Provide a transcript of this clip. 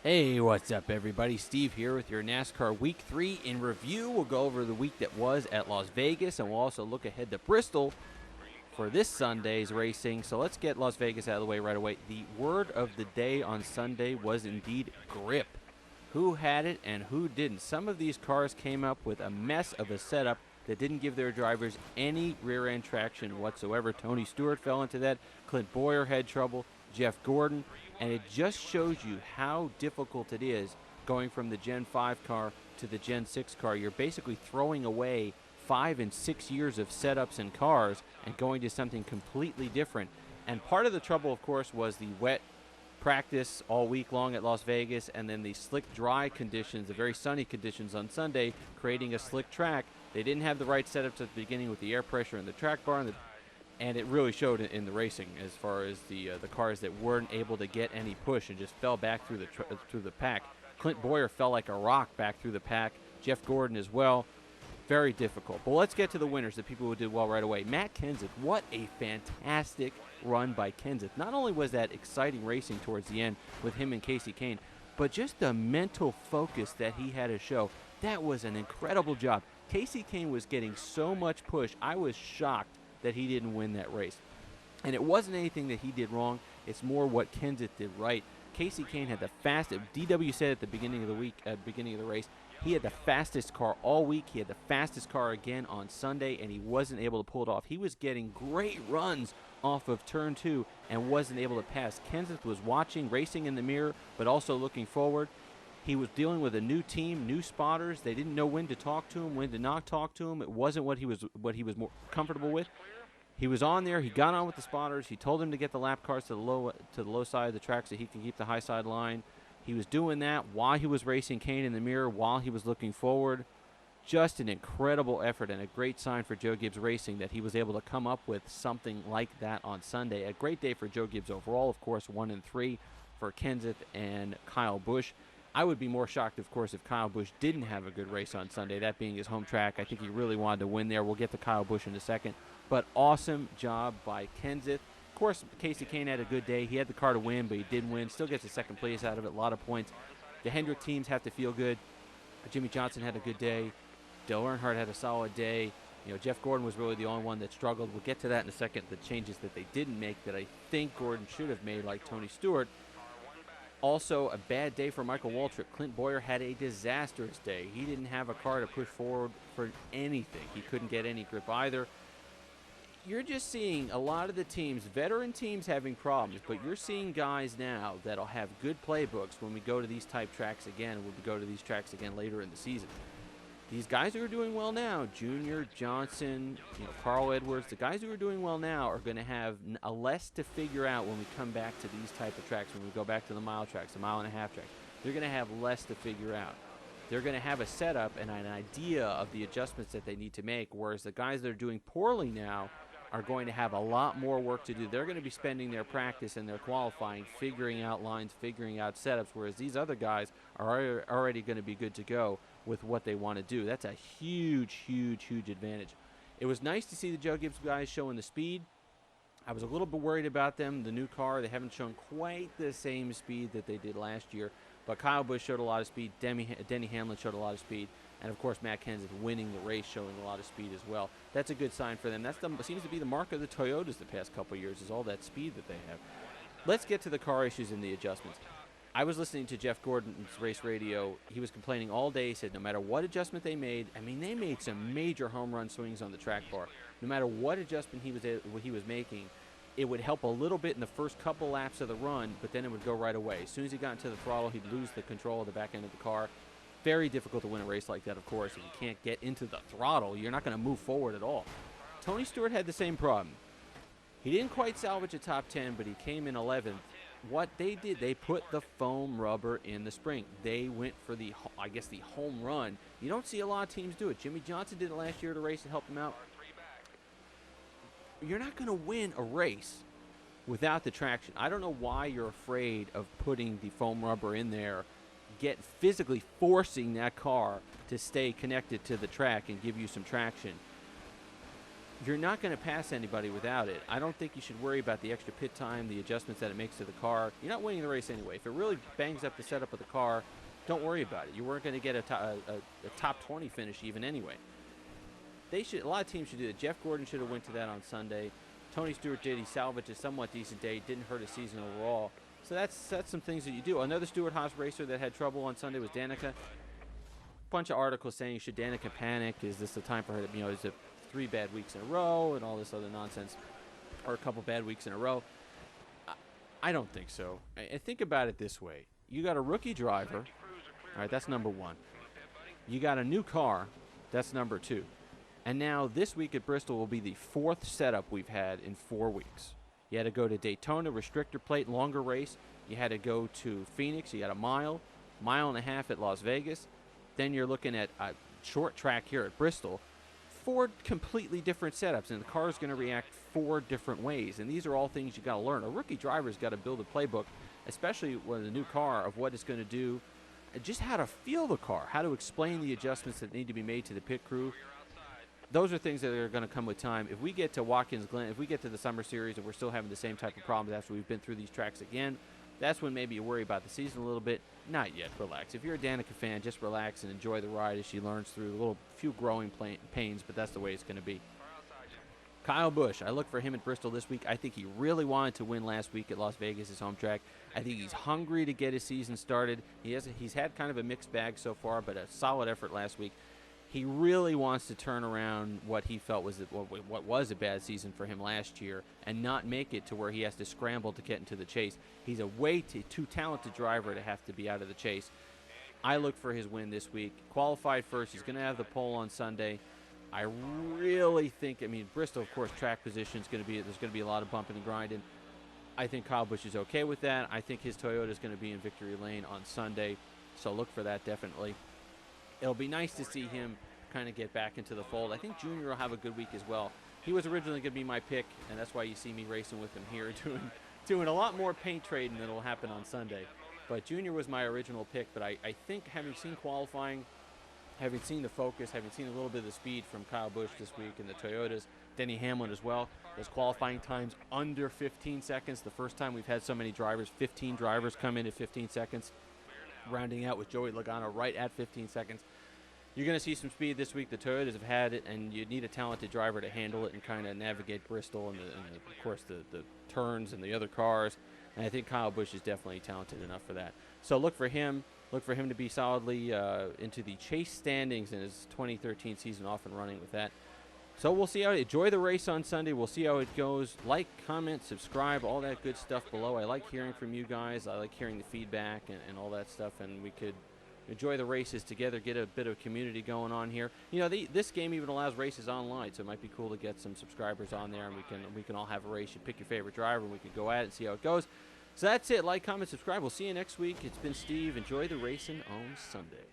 Hey, what's up, everybody? Steve here with your NASCAR Week 3 in review. We'll go over the week that was at Las Vegas, and we'll also look ahead to Bristol for this Sunday's racing. So let's get Las Vegas out of the way right away. The word of the day on Sunday was indeed grip. Who had it and who didn't? Some of these cars came up with a mess of a setup that didn't give their drivers any rear-end traction whatsoever. Tony Stewart fell into that. Clint Bowyer had trouble. Jeff Gordon. And it just shows you how difficult it is going from the Gen 5 car to the Gen 6 car. You're basically throwing away 5 and 6 years of setups and cars and going to something completely different. And part of the trouble, of course, was the wet practice all week long at Las Vegas, and then the slick dry conditions, the very sunny conditions on Sunday, creating a slick track. They didn't have the right setups at the beginning with the air pressure in the track bar, and it really showed in the racing as far as the cars that weren't able to get any push and just fell back through the pack. Clint Bowyer fell like a rock back through the pack. Jeff Gordon as well. Very difficult. But let's get to the winners, the people who did well right away. Matt Kenseth, what a fantastic run by Kenseth. Not only was that exciting racing towards the end with him and Casey Kane, but just the mental focus that he had to show. That was an incredible job. Casey Kane was getting so much push. I was shocked that he didn't win that race. And it wasn't anything that he did wrong. It's more what Kenseth did right. Casey Kane had the fastest. DW said at the beginning of the week, at the beginning of the race, he had the fastest car all week. He had the fastest car again on Sunday, and he wasn't able to pull it off. He was getting great runs off of turn 2 and wasn't able to pass. Kenseth was watching, racing in the mirror, but also looking forward. He was dealing with a new team, new spotters. They didn't know when to talk to him, when to not talk to him. It wasn't what he was more comfortable with. He was on there. He got on with the spotters. He told them to get the lap cars to the low side of the track so he can keep the high side line. He was doing that while he was racing Kane in the mirror, while he was looking forward. Just an incredible effort and a great sign for Joe Gibbs Racing that he was able to come up with something like that on Sunday. A great day for Joe Gibbs overall, of course, 1 and 3 for Kenseth and Kyle Busch. I would be more shocked, of course, if Kyle Busch didn't have a good race on Sunday, that being his home track. I think he really wanted to win there. We'll get to Kyle Busch in a second. But awesome job by Kenseth. Of course, Casey Kane had a good day. He had the car to win, but he didn't win. Still gets a second place out of it, a lot of points. The Hendrick teams have to feel good. Jimmy Johnson had a good day. Dale Earnhardt had a solid day. Jeff Gordon was really the only one that struggled. We'll get to that in a second, the changes that they didn't make that I think Gordon should have made, like Tony Stewart. Also, a bad day for Michael Waltrip. Clint Bowyer had a disastrous day. He didn't have a car to push forward for anything. He couldn't get any grip either. You're just seeing a lot of the teams, veteran teams, having problems, but you're seeing guys now that'll have good playbooks when we go to these type tracks again, when we go to these tracks again later in the season. These guys who are doing well now, Junior, Johnson, Carl Edwards, the guys who are doing well now are going to have a less to figure out when we come back to these type of tracks, when we go back to the mile tracks, the mile-and-a-half tracks. They're going to have less to figure out. They're going to have a setup and an idea of the adjustments that they need to make, whereas the guys that are doing poorly now are going to have a lot more work to do. They're going to be spending their practice and their qualifying figuring out lines, figuring out setups, whereas these other guys are already going to be good to go with what they want to do. That's a huge, huge, huge advantage. It was nice to see the Joe Gibbs guys showing the speed. I was a little bit worried about them. The new car, they haven't shown quite the same speed that they did last year, but Kyle Busch showed a lot of speed. Denny Hamlin showed a lot of speed. And, of course, Matt Kenseth winning the race, showing a lot of speed as well. That's a good sign for them. That seems to be the mark of the Toyotas the past couple of years, is all that speed that they have. Let's get to the car issues and the adjustments. I was listening to Jeff Gordon's race radio. He was complaining all day. He said no matter what adjustment they made, they made some major home run swings on the track bar. No matter what adjustment he was making, it would help a little bit in the first couple laps of the run, but then it would go right away. As soon as he got into the throttle, he'd lose the control of the back end of the car. Very difficult to win a race like that, of course. If you can't get into the throttle, you're not going to move forward at all. Tony Stewart had the same problem. He didn't quite salvage a top 10, but he came in 11th. What they did, they put the foam rubber in the spring. They went for the home run. You don't see a lot of teams do it. Jimmy Johnson did it last year at a race to help him out. You're not going to win a race without the traction. I don't know why you're afraid of putting the foam rubber in there, physically forcing that car to stay connected to the track and give you some traction. you're not going to pass anybody without it. I don't think you should worry about the extra pit time, the adjustments that it makes to the car. You're not winning the race anyway. If it really bangs up the setup of the car, don't worry about it. You weren't going to get a top 20 finish even anyway. A lot of teams should do that. Jeff Gordon should have went to that on Sunday. Tony Stewart did. He salvaged a somewhat decent day. Didn't hurt his season overall. So that's some things that you do. Another Stewart-Haas racer that had trouble on Sunday was Danica. Bunch of articles saying, should Danica panic? Is this the time for her to, is it 3 bad weeks in a row and all this other nonsense, or a couple bad weeks in a row? I don't think so. I think about it this way. You got a rookie driver. All right, that's number 1. You got a new car. That's number 2. And now this week at Bristol will be the 4th setup we've had in 4 weeks. You had to go to Daytona, restrictor plate, longer race. You had to go to Phoenix. You got a mile and a half at Las Vegas. Then you're looking at a short track here at Bristol. 4 completely different setups, and the car is going to react 4 different ways. And these are all things you got to learn. A rookie driver's got to build a playbook, especially with a new car, of what it's going to do, just how to feel the car, how to explain the adjustments that need to be made to the pit crew. Those are things that are going to come with time. If we get to Watkins Glen, if we get to the Summer Series and we're still having the same type of problems after we've been through these tracks again, that's when maybe you worry about the season a little bit. Not yet. Relax. If you're a Danica fan, just relax and enjoy the ride as she learns through a few growing pains, but that's the way it's going to be. Kyle Busch, I look for him at Bristol this week. I think he really wanted to win last week at Las Vegas, his home track. I think he's hungry to get his season started. He's had kind of a mixed bag so far, but a solid effort last week. He really wants to turn around what he felt was what was a bad season for him last year and not make it to where he has to scramble to get into the chase. He's a way too talented driver to have to be out of the chase. I look for his win this week. Qualified first. He's going to have the pole on Sunday. I really think, Bristol, of course, track position is going to be, there's going to be a lot of bumping and grinding. I think Kyle Busch is okay with that. I think his Toyota is going to be in victory lane on Sunday, so look for that definitely. It'll be nice to see him kind of get back into the fold. I think Junior will have a good week as well. He was originally going to be my pick, and that's why you see me racing with him here, doing a lot more paint trading than will happen on Sunday. But Junior was my original pick, but I think having seen qualifying, having seen the focus, having seen a little bit of the speed from Kyle Busch this week in the Toyotas, Denny Hamlin as well, those qualifying times under 15 seconds. The first time we've had so many drivers, 15 drivers come in at 15 seconds, rounding out with Joey Logano right at 15 seconds. You're going to see some speed this week. The Toyotas have had it, and you need a talented driver to handle it and kind of navigate Bristol and of course, the turns and the other cars. And I think Kyle Busch is definitely talented enough for that. So look for him. Look for him to be solidly into the chase standings in his 2013 season, off and running with that. So we'll see how. Enjoy the race on Sunday. We'll see how it goes. Like, comment, subscribe, all that good stuff below. I like hearing from you guys. I like hearing the feedback and all that stuff. And we could enjoy the races together, get a bit of community going on here. This game even allows races online, so it might be cool to get some subscribers on there, and we can all have a race. You pick your favorite driver, and we can go at it and see how it goes. So that's it. Like, comment, subscribe. We'll see you next week. It's been Steve. Enjoy the racing on Sunday.